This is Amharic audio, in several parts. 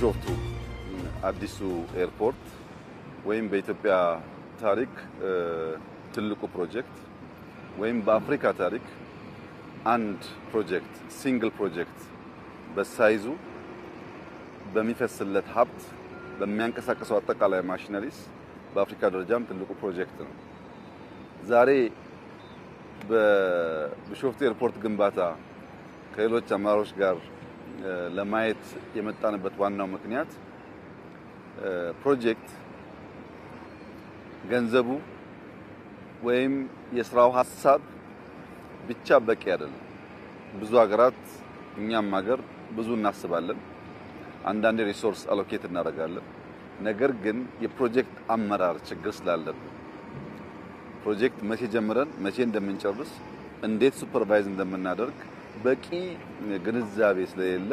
የቢሾፍቱ አዲሱ ኤርፖርት ወይም በኢትዮጵያ ታሪክ ትልቁ ፕሮጀክት ወይም በአፍሪካ ታሪክ አንድ ፕሮጀክት ሲንግል ፕሮጀክት በሳይዙ በሚፈስለት ሀብት በሚያንቀሳቀሰው አጠቃላይ ማሽነሪስ በአፍሪካ ደረጃም ትልቁ ፕሮጀክት ነው። ዛሬ በቢሾፍቱ ኤርፖርት ግንባታ ከሌሎች አመራሮች ጋር ለማየት የመጣንበት ዋናው ምክንያት ፕሮጀክት ገንዘቡ ወይም የስራው ሐሳብ ብቻ በቂ አይደለም። ብዙ ሀገራት እኛም ሀገር ብዙ እናስባለን፣ አንዳንድ ሪሶርስ አሎኬት እናደርጋለን። ነገር ግን የፕሮጀክት አመራር ችግር ስላለብን ፕሮጀክት መቼ ጀምረን መቼ እንደምንጨርስ እንዴት ሱፐርቫይዝ እንደምናደርግ በቂ ግንዛቤ ስለሌለ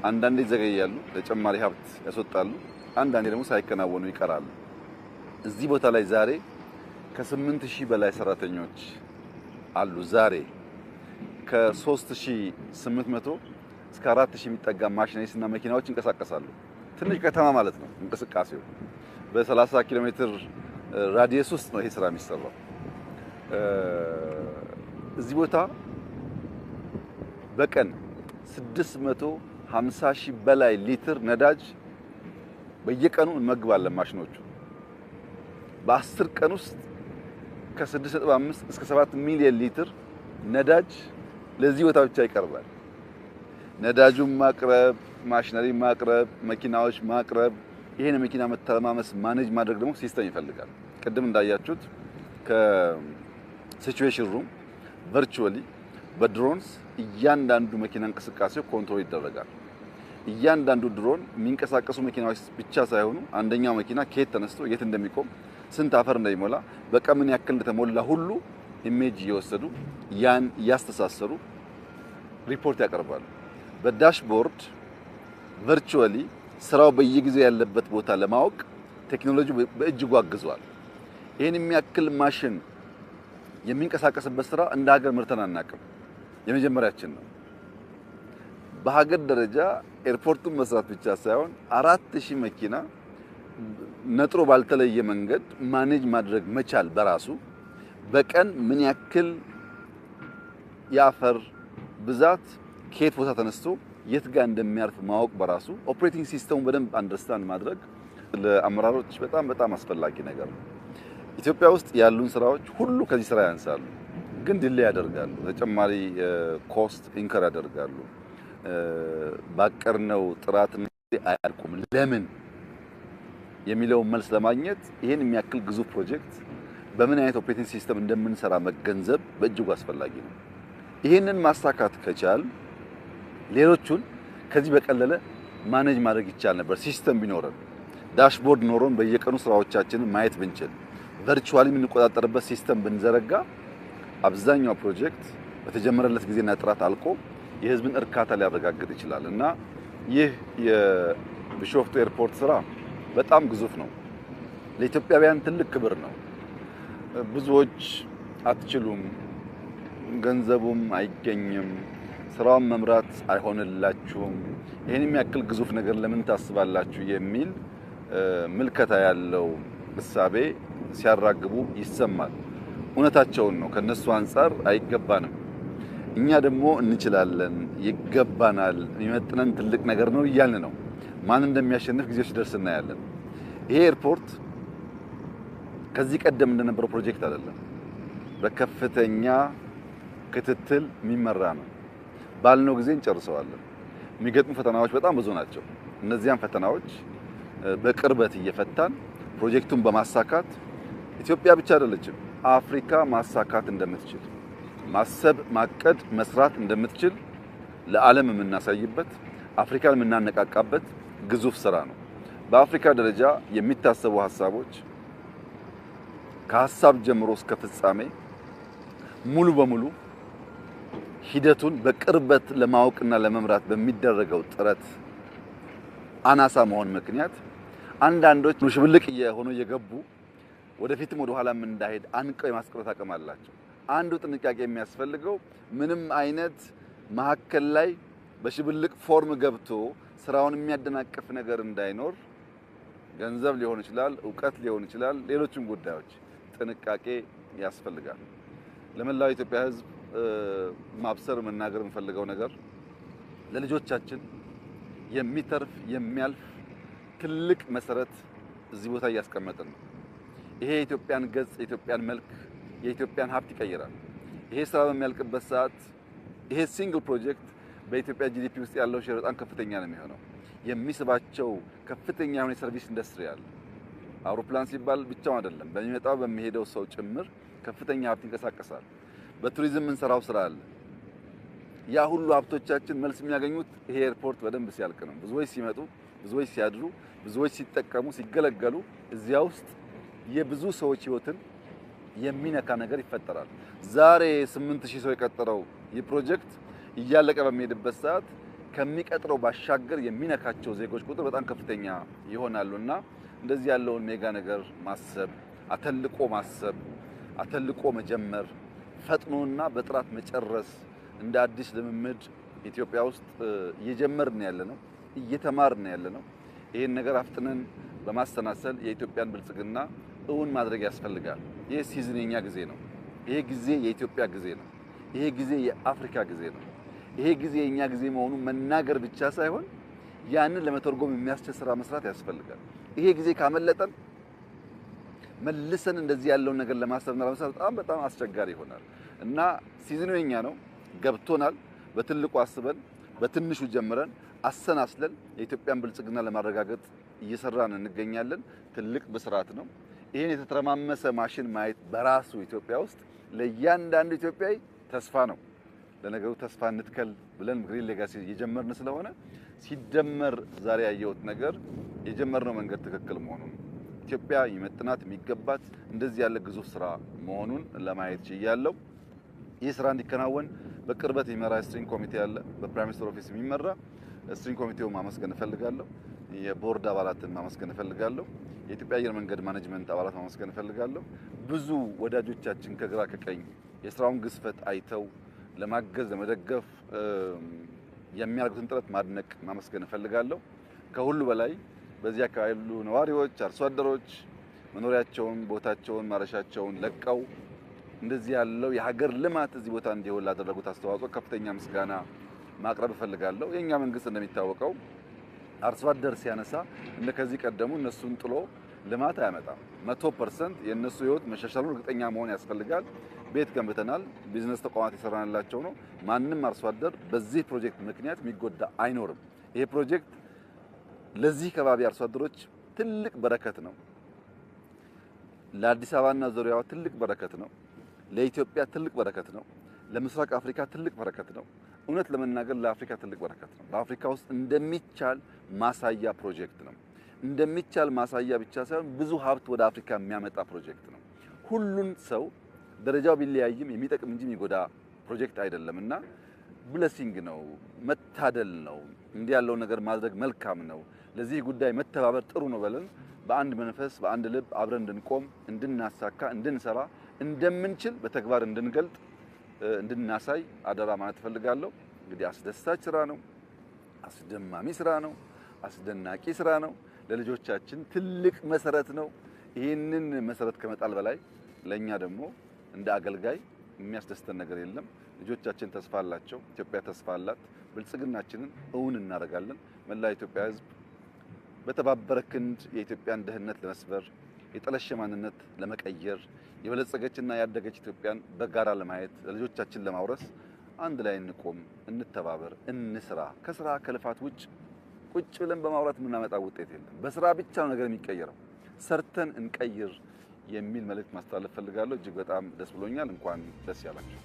አንዳንዴ ይዘገያሉ፣ ተጨማሪ ሀብት ያስወጣሉ፣ አንዳንዴ ደግሞ ሳይከናወኑ ይቀራሉ። እዚህ ቦታ ላይ ዛሬ ከ8000 በላይ ሰራተኞች አሉ። ዛሬ ከ3800 እስከ 4000 የሚጠጋ ማሽነሪስ እና መኪናዎች ይንቀሳቀሳሉ። ትንሽ ከተማ ማለት ነው። እንቅስቃሴው በ30 ኪሎ ሜትር ራዲየስ ውስጥ ነው ይሄ ስራ የሚሰራው። እዚህ ቦታ በቀን 650,000 በላይ ሊትር ነዳጅ በየቀኑ እንመግባለን። ማሽኖቹ በ10 ቀን ውስጥ ከ6.5 እስከ 7 ሚሊዮን ሊትር ነዳጅ ለዚህ ቦታ ብቻ ይቀርባል። ነዳጁን ማቅረብ፣ ማሽነሪ ማቅረብ፣ መኪናዎች ማቅረብ፣ ይሄን መኪና መተማመስ ማኔጅ ማድረግ ደግሞ ሲስተም ይፈልጋል። ቅድም እንዳያችሁት ከሲቹዌሽን ሩም ቨርቹዋሊ በድሮንስ እያንዳንዱ መኪና እንቅስቃሴው ኮንትሮል ይደረጋል። እያንዳንዱ ድሮን የሚንቀሳቀሱ መኪናዎች ብቻ ሳይሆኑ አንደኛው መኪና ከየት ተነስቶ የት እንደሚቆም ስንት አፈር እንደሚሞላ በቀን ምን ያክል እንደተሞላ ሁሉ ኢሜጅ እየወሰዱ ያን እያስተሳሰሩ ሪፖርት ያቀርባሉ። በዳሽቦርድ ቨርቹዋሊ ስራው በየጊዜው ያለበት ቦታ ለማወቅ ቴክኖሎጂ በእጅጉ አግዟል። ይሄን የሚያክል ማሽን የሚንቀሳቀስበት ስራ እንደ ሀገር ምርተን አናውቅም። የመጀመሪያችን ነው። በሀገር ደረጃ ኤርፖርቱን መስራት ብቻ ሳይሆን 4000 መኪና ነጥሮ ባልተለየ መንገድ ማኔጅ ማድረግ መቻል በራሱ በቀን ምን ያክል የአፈር ብዛት ከየት ቦታ ተነስቶ የት ጋር እንደሚያርፍ ማወቅ በራሱ ኦፕሬቲንግ ሲስተሙ በደንብ አንደርስታንድ ማድረግ ለአመራሮች በጣም አስፈላጊ ነገር ነው። ኢትዮጵያ ውስጥ ያሉን ስራዎች ሁሉ ከዚህ ስራ ያንሳሉ፣ ግን ዲሌይ ያደርጋሉ። ተጨማሪ ኮስት ኢንከር ያደርጋሉ። ባቀርነው ጥራት አያልቁም። ለምን የሚለው መልስ ለማግኘት ይሄን የሚያክል ግዙፍ ፕሮጀክት በምን አይነት ኦፕሬቲንግ ሲስተም እንደምንሰራ መገንዘብ በእጅጉ አስፈላጊ ነው። ይሄንን ማሳካት ከቻል ሌሎቹን ከዚህ በቀለለ ማኔጅ ማድረግ ይቻል ነበር። ሲስተም ቢኖረን ዳሽቦርድ ኖሮን በየቀኑ ስራዎቻችንን ማየት ብንችል ቨርቹዋሊ የምንቆጣጠርበት ሲስተም ብንዘረጋ አብዛኛው ፕሮጀክት በተጀመረለት ጊዜና ጥራት አልቆ የህዝብን እርካታ ሊያረጋግጥ ይችላል እና ይህ የቢሾፍቱ ኤርፖርት ስራ በጣም ግዙፍ ነው። ለኢትዮጵያውያን ትልቅ ክብር ነው። ብዙዎች አትችሉም፣ ገንዘቡም አይገኝም፣ ስራውን መምራት አይሆንላችሁም፣ ይሄን የሚያክል ግዙፍ ነገር ለምን ታስባላችሁ የሚል ምልከታ ያለው እሳቤ ሲያራግቡ ይሰማል። እውነታቸውን ነው። ከነሱ አንፃር አይገባንም። እኛ ደግሞ እንችላለን፣ ይገባናል፣ የሚመጥነን ትልቅ ነገር ነው እያልን ነው። ማን እንደሚያሸንፍ ጊዜው ሲደርስ እናያለን። ይሄ ኤርፖርት ከዚህ ቀደም እንደነበረው ፕሮጀክት አይደለም። በከፍተኛ ክትትል የሚመራ ነው። ባልነው ጊዜ እንጨርሰዋለን። የሚገጥሙ ፈተናዎች በጣም ብዙ ናቸው። እነዚያን ፈተናዎች በቅርበት እየፈታን ፕሮጀክቱን በማሳካት ኢትዮጵያ ብቻ አይደለችም አፍሪካ ማሳካት እንደምትችል ማሰብ፣ ማቀድ፣ መስራት እንደምትችል ለዓለም የምናሳይበት አፍሪካን የምናነቃቃበት ግዙፍ ስራ ነው። በአፍሪካ ደረጃ የሚታሰቡ ሐሳቦች ከሐሳብ ጀምሮ እስከ ፍጻሜ ሙሉ በሙሉ ሂደቱን በቅርበት ለማወቅና ለመምራት በሚደረገው ጥረት አናሳ መሆን ምክንያት አንዳንዶች ሽብልቅ የሆኑ የገቡ ወደፊትም ወደ ኋላም እንዳይሄድ አንቀው የማስቀረት አቅም አላቸው። አንዱ ጥንቃቄ የሚያስፈልገው ምንም አይነት መሀከል ላይ በሽብልቅ ፎርም ገብቶ ስራውን የሚያደናቅፍ ነገር እንዳይኖር ገንዘብ ሊሆን ይችላል፣ ዕውቀት ሊሆን ይችላል፣ ሌሎችም ጉዳዮች ጥንቃቄ ያስፈልጋል። ለመላው ኢትዮጵያ ሕዝብ ማብሰር መናገር የምፈልገው ነገር ለልጆቻችን የሚተርፍ የሚያልፍ ትልቅ መሰረት እዚህ ቦታ እያስቀመጥን ነው። ይሄ የኢትዮጵያን ገጽ፣ የኢትዮጵያን መልክ፣ የኢትዮጵያን ሀብት ይቀይራል። ይሄ ስራ በሚያልቅበት ሰዓት ይሄ ሲንግል ፕሮጀክት በኢትዮጵያ ጂዲፒ ውስጥ ያለው ሼር በጣም ከፍተኛ ነው የሚሆነው። የሚስባቸው ከፍተኛ የሆነ ሰርቪስ ኢንዱስትሪ አለ። አውሮፕላን ሲባል ብቻው አይደለም፣ በሚመጣው በሚሄደው ሰው ጭምር ከፍተኛ ሀብት ይንቀሳቀሳል። በቱሪዝም እንሰራው ስራ አለ። ያ ሁሉ ሀብቶቻችን መልስ የሚያገኙት ይሄ ኤርፖርት በደንብ ሲያልቅ ነው። ብዙዎች ሲመጡ፣ ብዙዎች ሲያድሩ፣ ብዙዎች ሲጠቀሙ፣ ሲገለገሉ እዚያ ውስጥ የብዙ ሰዎች ህይወትን የሚነካ ነገር ይፈጠራል። ዛሬ 8000 ሰው የቀጠረው ይህ ፕሮጀክት እያለቀ በሚሄድበት ሰዓት ከሚቀጥረው ባሻገር የሚነካቸው ዜጎች ቁጥር በጣም ከፍተኛ ይሆናሉና እንደዚህ ያለውን ሜጋ ነገር ማሰብ፣ አተልቆ ማሰብ፣ አተልቆ መጀመር፣ ፈጥኖና በጥራት መጨረስ እንደ አዲስ ልምምድ ኢትዮጵያ ውስጥ እየጀመርን ያለነው እየተማርን ያለነው ይሄን ነገር አፍጥነን በማሰናሰል የኢትዮጵያን ብልጽግና እውን ማድረግ ያስፈልጋል። ይሄ ሲዝን የኛ ጊዜ ነው። ይሄ ጊዜ የኢትዮጵያ ጊዜ ነው። ይሄ ጊዜ የአፍሪካ ጊዜ ነው። ይሄ ጊዜ የኛ ጊዜ መሆኑን መናገር ብቻ ሳይሆን ያንን ለመተርጎም የሚያስችል ስራ መስራት ያስፈልጋል። ይሄ ጊዜ ካመለጠን መልሰን እንደዚህ ያለውን ነገር ለማሰብና ለመስራት በጣም አስቸጋሪ ይሆናል እና ሲዝኑ የኛ ነው። ገብቶናል። በትልቁ አስበን በትንሹ ጀምረን አሰናስለን የኢትዮጵያን ብልጽግና ለማረጋገጥ እየሰራን እንገኛለን። ትልቅ ብስራት ነው። ይሄን የተተረማመሰ ማሽን ማየት በራሱ ኢትዮጵያ ውስጥ ለእያንዳንዱ ኢትዮጵያዊ ተስፋ ነው። ለነገሩ ተስፋ እንትከል ብለን ግሪን ሌጋሲ እየጀመርን ስለሆነ ሲደመር ዛሬ ያየሁት ነገር የጀመርነው መንገድ ትክክል መሆኑን ኢትዮጵያ ይመጥናት የሚገባት እንደዚህ ያለ ግዙፍ ስራ መሆኑን ለማየት ችያለሁ። ይህ ስራ እንዲከናወን በቅርበት የሚመራ ስትሪንግ ኮሚቴ አለ። በፕራይም ሚኒስትር ኦፊስ የሚመራ ስትሪንግ ኮሚቴው ማመስገን እፈልጋለሁ። የቦርድ አባላትን ማመስገን እፈልጋለሁ። የኢትዮጵያ አየር መንገድ ማኔጅመንት አባላት ማመስገን እፈልጋለሁ። ብዙ ወዳጆቻችን ከግራ ከቀኝ የስራውን ግዝፈት አይተው ለማገዝ ለመደገፍ የሚያደርጉትን ጥረት ማድነቅ ማመስገን እፈልጋለሁ። ከሁሉ በላይ በዚህ አካባቢ ያሉ ነዋሪዎች፣ አርሶ አደሮች መኖሪያቸውን፣ ቦታቸውን፣ ማረሻቸውን ለቀው እንደዚህ ያለው የሀገር ልማት እዚህ ቦታ እንዲሆን ላደረጉት አስተዋጽኦ ከፍተኛ ምስጋና ማቅረብ እፈልጋለሁ። የኛ መንግስት እንደሚታወቀው አርሶ አደር ሲያነሳ ከዚህ ቀደሙ እነሱን ጥሎ ልማት አያመጣም። 100% የነሱ ህይወት መሻሻሉን እርግጠኛ መሆን ያስፈልጋል። ቤት ገንብተናል፣ ቢዝነስ ተቋማት የሰራንላቸው ነው። ማንም አርሶ አደር በዚህ ፕሮጀክት ምክንያት የሚጎዳ አይኖርም። ይሄ ፕሮጀክት ለዚህ ከባቢ አርሶ አደሮች ትልቅ በረከት ነው። ለአዲስ አበባና ዙሪያዋ ትልቅ በረከት ነው። ለኢትዮጵያ ትልቅ በረከት ነው። ለምስራቅ አፍሪካ ትልቅ በረከት ነው። እውነት ለመናገር ለአፍሪካ ትልቅ በረከት ነው። በአፍሪካ ውስጥ እንደሚቻል ማሳያ ፕሮጀክት ነው። እንደሚቻል ማሳያ ብቻ ሳይሆን ብዙ ሀብት ወደ አፍሪካ የሚያመጣ ፕሮጀክት ነው። ሁሉን ሰው ደረጃው ቢለያይም የሚጠቅም እንጂ የሚጎዳ ፕሮጀክት አይደለምና ብለሲንግ ነው፣ መታደል ነው። እንዲህ ያለው ነገር ማድረግ መልካም ነው። ለዚህ ጉዳይ መተባበር ጥሩ ነው ብለን በአንድ መንፈስ በአንድ ልብ አብረን እንድንቆም፣ እንድናሳካ፣ እንድንሰራ እንደምንችል በተግባር እንድንገልጥ እንድናሳይ አደራ ማለት ፈልጋለሁ። እንግዲህ አስደሳች ስራ ነው፣ አስደማሚ ስራ ነው፣ አስደናቂ ስራ ነው። ለልጆቻችን ትልቅ መሰረት ነው። ይህንን መሰረት ከመጣል በላይ ለኛ ደግሞ እንደ አገልጋይ የሚያስደስተን ነገር የለም። ልጆቻችን ተስፋ አላቸው፣ ኢትዮጵያ ተስፋ አላት። ብልጽግናችንን እውን እናደርጋለን። መላ ኢትዮጵያ ሕዝብ በተባበረ ክንድ የኢትዮጵያን ድህነት ለመስበር የጠለሸ ማንነት ለመቀየር የበለጸገችና ያደገች ኢትዮጵያን በጋራ ለማየት ለልጆቻችን ለማውረስ አንድ ላይ እንቆም፣ እንተባበር፣ እንስራ። ከስራ ከልፋት ውጭ ቁጭ ብለን በማውራት የምናመጣው ውጤት የለም። በስራ ብቻ ነው ነገር የሚቀየረው። ሰርተን እንቀይር የሚል መልእክት ማስተላለፍ ፈልጋለሁ። እጅግ በጣም ደስ ብሎኛል። እንኳን ደስ ያላችሁ።